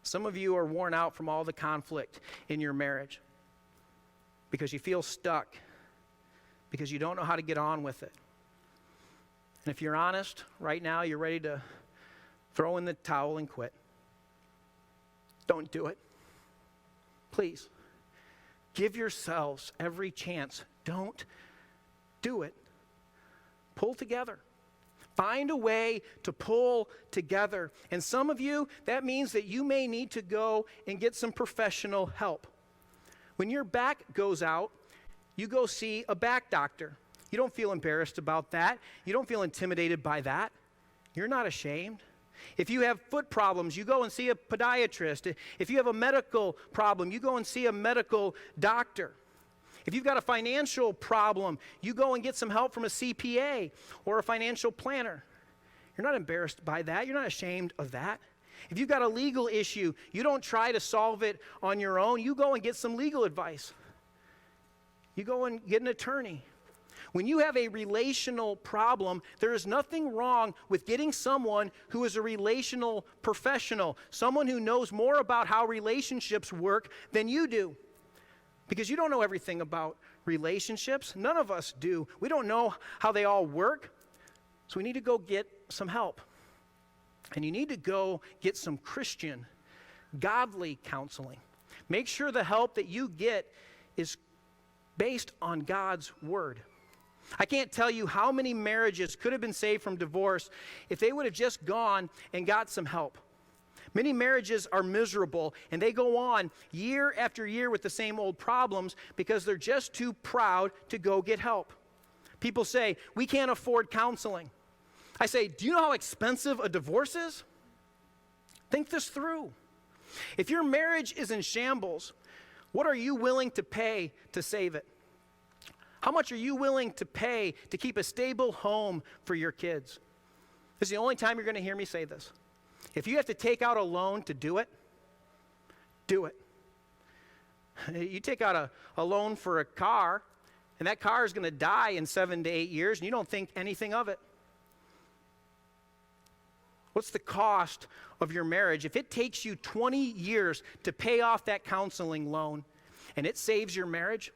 Some of you are worn out from all the conflict in your marriage because you feel stuck, because you don't know how to get on with it. And if you're honest, right now you're ready to throw in the towel and quit. Don't do it. Please. Give yourselves every chance. Don't do it. Pull together. Find a way to pull together. And some of you, that means that you may need to go and get some professional help. When your back goes out, you go see a back doctor. You don't feel embarrassed about that. You don't feel intimidated by that. You're not ashamed. If you have foot problems, you go and see a podiatrist. If you have a medical problem, you go and see a medical doctor. If you've got a financial problem, you go and get some help from a CPA or a financial planner. You're not embarrassed by that. You're not ashamed of that. If you've got a legal issue, you don't try to solve it on your own. You go and get some legal advice. You go and get an attorney. When you have a relational problem, there is nothing wrong with getting someone who is a relational professional, someone who knows more about how relationships work than you do. Because you don't know everything about relationships. None of us do. We don't know how they all work. So we need to go get some help. And you need to go get some Christian, godly counseling. Make sure the help that you get is based on God's word. I can't tell you how many marriages could have been saved from divorce if they would have just gone and got some help. Many marriages are miserable, and they go on year after year with the same old problems because they're just too proud to go get help. People say, we can't afford counseling. I say, do you know how expensive a divorce is? Think this through. If your marriage is in shambles, what are you willing to pay to save it? How much are you willing to pay to keep a stable home for your kids? This is the only time you're going to hear me say this. If you have to take out a loan to do it, do it. You take out a loan for a car, and that car is going to die in 7 to 8 years, and you don't think anything of it. What's the cost of your marriage? If it takes you 20 years to pay off that counseling loan, and it saves your marriage,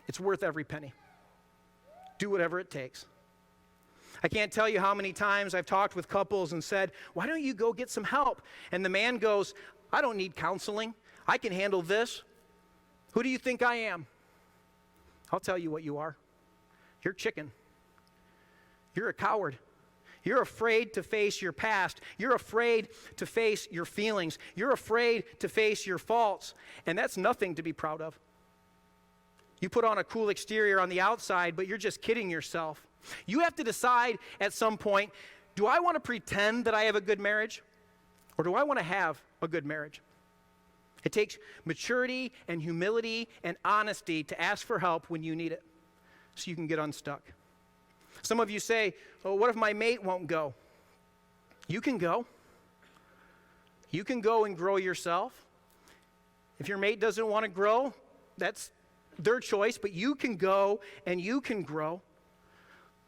it's worth every penny. Do whatever it takes. I can't tell you how many times I've talked with couples and said, why don't you go get some help? And the man goes, I don't need counseling. I can handle this. Who do you think I am? I'll tell you what you are. You're chicken. You're a coward. You're afraid to face your past. You're afraid to face your feelings. You're afraid to face your faults. And that's nothing to be proud of. You put on a cool exterior on the outside, but you're just kidding yourself. You have to decide at some point, do I want to pretend that I have a good marriage? Or do I want to have a good marriage? It takes maturity and humility and honesty to ask for help when you need it, so you can get unstuck. Some of you say, oh, what if my mate won't go? You can go. You can go and grow yourself. If your mate doesn't want to grow, that's their choice, but you can go and you can grow.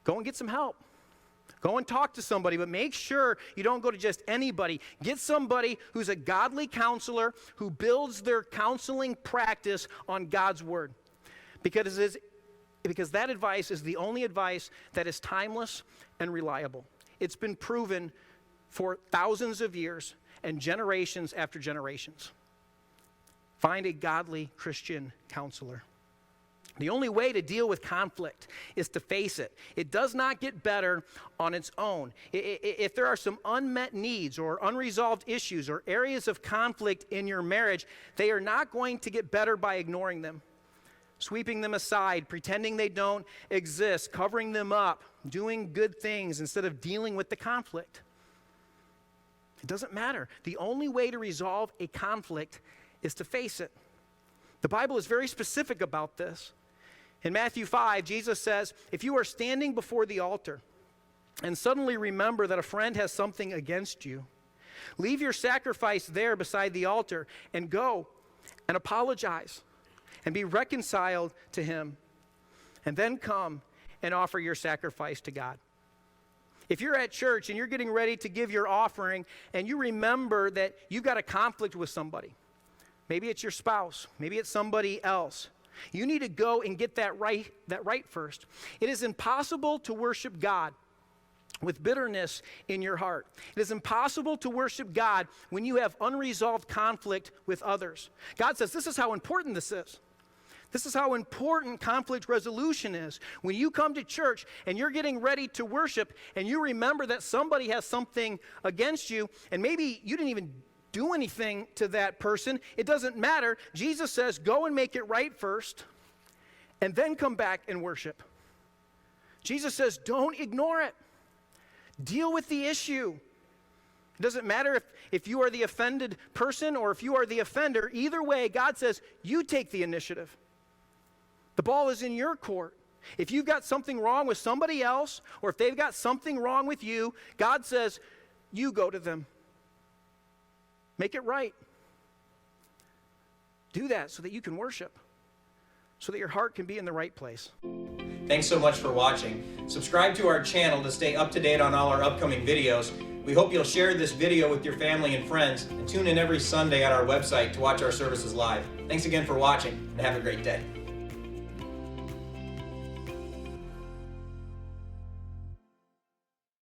Go and get some help. Go and talk to somebody, but make sure you don't go to just anybody. Get somebody who's a godly counselor who builds their counseling practice on God's word. Because that advice is the only advice that is timeless and reliable. It's been proven for thousands of years and generations after generations. Find a godly Christian counselor. The only way to deal with conflict is to face it. It does not get better on its own. If there are some unmet needs or unresolved issues or areas of conflict in your marriage, they are not going to get better by ignoring them, sweeping them aside, pretending they don't exist, covering them up, doing good things instead of dealing with the conflict. It doesn't matter. The only way to resolve a conflict is to face it. The Bible is very specific about this. In Matthew 5, Jesus says, if you are standing before the altar and suddenly remember that a friend has something against you, leave your sacrifice there beside the altar and go and apologize and be reconciled to him, and then come and offer your sacrifice to God. If you're at church and you're getting ready to give your offering and you remember that you've got a conflict with somebody, maybe it's your spouse, maybe it's somebody else, you need to go and get that right first. It is impossible to worship God with bitterness in your heart. It is impossible to worship God when you have unresolved conflict with others. God says this is how important this is. This is how important conflict resolution is. When you come to church and you're getting ready to worship and you remember that somebody has something against you and maybe you didn't even do anything to that person, it doesn't matter. Jesus says go and make it right first and then come back and worship. Jesus says don't ignore it. Deal with the issue. It doesn't matter if you are the offended person or if you are the offender. Either way, God says you take the initiative. The ball is in your court. If you've got something wrong with somebody else, or if they've got something wrong with you, God says, you go to them. Make it right. Do that so that you can worship, so that your heart can be in the right place. Thanks so much for watching. Subscribe to our channel to stay up to date on all our upcoming videos. We hope you'll share this video with your family and friends, and tune in every Sunday on our website to watch our services live. Thanks again for watching, and have a great day.